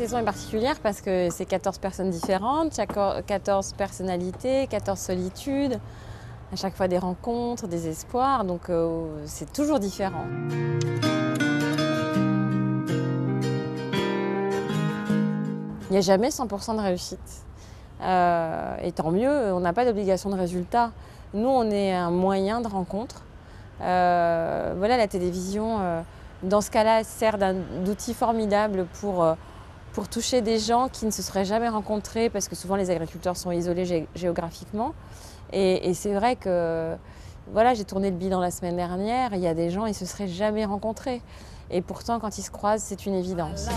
saison est particulière parce que c'est 14 personnes différentes, 14 personnalités, 14 solitudes, à chaque fois des rencontres, des espoirs, donc c'est toujours différent. Il n'y a jamais 100% de réussite. Et tant mieux, on n'a pas d'obligation de résultat. Nous, on est un moyen de rencontre. Voilà, la télévision, dans ce cas-là, sert d'outil formidable pour toucher des gens qui ne se seraient jamais rencontrés, parce que souvent les agriculteurs sont isolés géographiquement. Et c'est vrai que voilà, j'ai tourné le bilan la semaine dernière, il y a des gens, ils ne se seraient jamais rencontrés. Et pourtant, quand ils se croisent, c'est une évidence.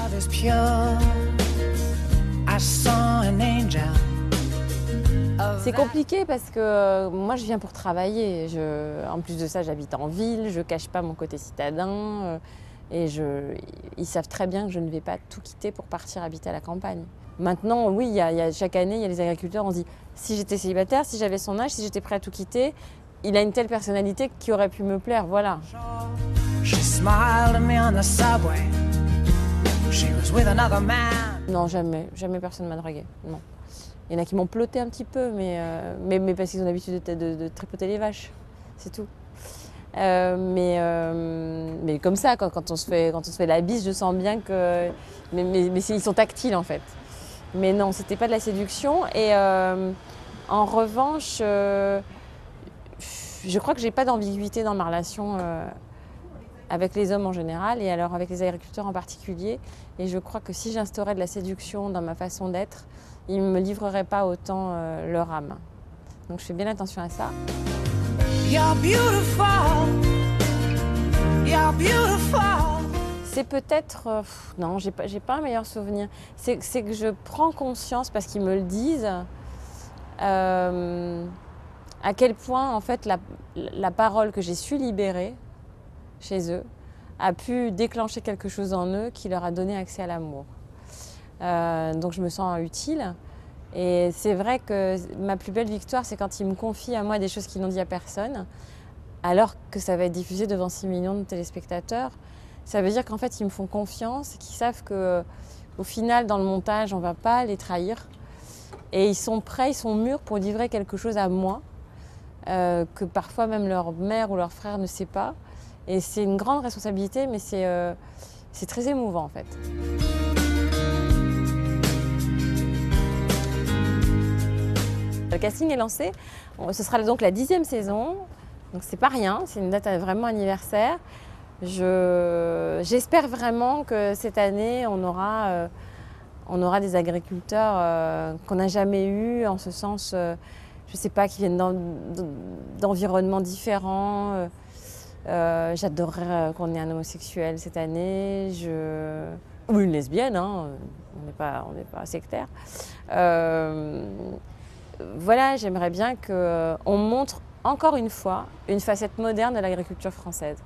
C'est compliqué parce que moi je viens pour travailler. En plus de ça, j'habite en ville, je ne cache pas mon côté citadin et ils savent très bien que je ne vais pas tout quitter pour partir habiter à la campagne. Maintenant, oui, chaque année, il y a les agriculteurs, on se dit si j'étais célibataire, si j'avais son âge, si j'étais prêt à tout quitter, il a une telle personnalité qui aurait pu me plaire, voilà. Non, jamais personne ne m'a draguée, non. Il y en a qui m'ont plotté un petit peu, mais parce qu'ils ont l'habitude de tripoter les vaches, c'est tout. Mais comme ça, quand on se fait la bise, je sens bien que... Mais ils sont tactiles en fait. Mais non, c'était pas de la séduction. Et en revanche, je crois que j'ai pas d'ambiguïté dans ma relation avec les hommes en général et alors avec les agriculteurs en particulier. Et je crois que si j'instaurais de la séduction dans ma façon d'être, ils ne me livreraient pas autant leur âme. Donc je fais bien attention à ça. You're beautiful. You're beautiful. C'est peut-être... non, j'ai pas un meilleur souvenir. C'est que je prends conscience, parce qu'ils me le disent, à quel point en fait la parole que j'ai su libérer chez eux a pu déclencher quelque chose en eux qui leur a donné accès à l'amour. Donc je me sens utile. Et c'est vrai que ma plus belle victoire, c'est quand ils me confient à moi des choses qu'ils n'ont dit à personne, alors que ça va être diffusé devant 6 millions de téléspectateurs. Ça veut dire qu'en fait, ils me font confiance, qu'ils savent qu'au final, dans le montage, on ne va pas les trahir. Et ils sont prêts, ils sont mûrs pour livrer quelque chose à moi, que parfois même leur mère ou leur frère ne sait pas. Et c'est une grande responsabilité, mais c'est très émouvant en fait. Le casting est lancé, ce sera donc la 10e saison, donc c'est pas rien, c'est une date vraiment anniversaire. J'espère vraiment que cette année on aura des agriculteurs qu'on n'a jamais eus, en ce sens, je sais pas, qui viennent d'environnements différents. J'adorerais qu'on ait un homosexuel cette année, ou une lesbienne, hein, on n'est pas sectaire. Voilà, j'aimerais bien qu'on montre encore une fois une facette moderne de l'agriculture française.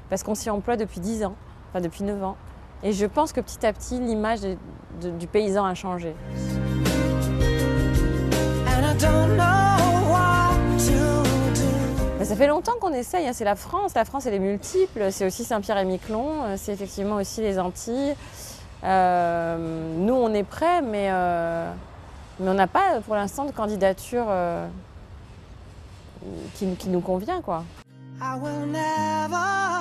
Parce qu'on s'y emploie depuis 10 ans, enfin depuis 9 ans. Et je pense que petit à petit, l'image du paysan a changé. Ça fait longtemps qu'on essaye, hein. C'est la France, elle est multiple. C'est aussi Saint-Pierre-et-Miquelon, c'est effectivement aussi les Antilles. Nous, on est prêts, mais on n'a pas pour l'instant de candidature qui nous convient, quoi. I will never